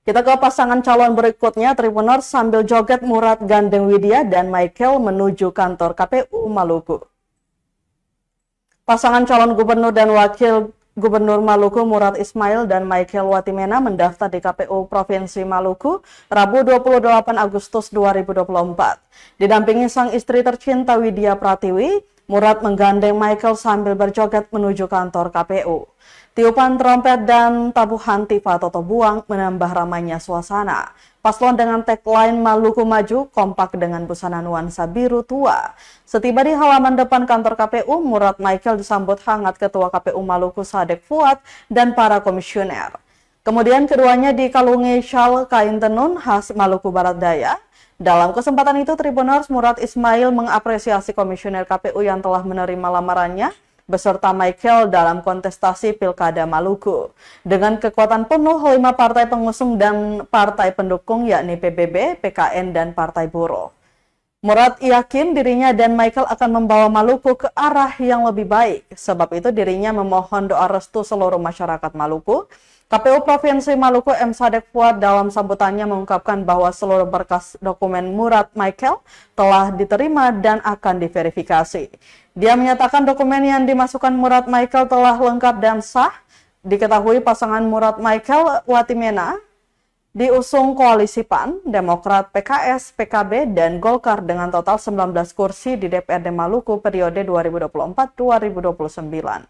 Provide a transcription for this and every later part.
Kita ke pasangan calon berikutnya, Tribuners sambil joget Murad gandeng Widya dan Michael menuju kantor KPU Maluku. Pasangan calon gubernur dan wakil Gubernur Maluku Murad Ismail dan Michael Watimena mendaftar di KPU Provinsi Maluku Rabu 28 Agustus 2024. Didampingi sang istri tercinta Widya Pratiwi, Murad menggandeng Michael sambil berjoget menuju kantor KPU. Tiupan trompet dan tabuhan tifa Toto Buang menambah ramainya suasana. Paslon dengan tagline Maluku Maju kompak dengan busana nuansa biru tua. Setiba di halaman depan kantor KPU, Murad Michael disambut hangat Ketua KPU Maluku Sadek Fuad dan para komisioner. Kemudian keduanya dikalungi syal kain tenun khas Maluku Barat Daya. Dalam kesempatan itu, Tribuners Murad Ismail mengapresiasi komisioner KPU yang telah menerima lamarannya beserta Michael dalam kontestasi Pilkada Maluku. Dengan kekuatan penuh 5 partai pengusung dan partai pendukung yakni PBB, PKN, dan Partai Buruh. Murad yakin dirinya dan Michael akan membawa Maluku ke arah yang lebih baik. Sebab itu dirinya memohon doa restu seluruh masyarakat Maluku. KPU Provinsi Maluku M. Sadek Fuad dalam sambutannya mengungkapkan bahwa seluruh berkas dokumen Murad Michael telah diterima dan akan diverifikasi. Dia menyatakan dokumen yang dimasukkan Murad Michael telah lengkap dan sah. Diketahui pasangan Murad Michael Watimena diusung koalisi PAN, Demokrat, PKS, PKB, dan Golkar dengan total 19 kursi di DPRD Maluku periode 2024-2029.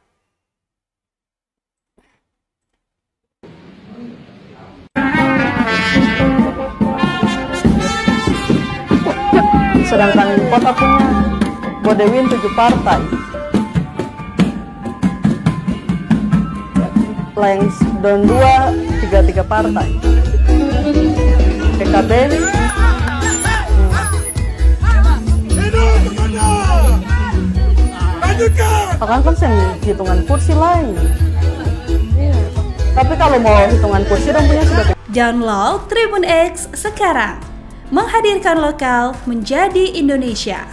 Sedangkan kota punya Bodewin 7 partai, Lengs Don 2 33 partai, PKB akan konsen hitungan kursi lain. Tapi kalau mau hitungan kursi dan punya sudah. Download Tribun X sekarang. Menghadirkan lokal menjadi Indonesia.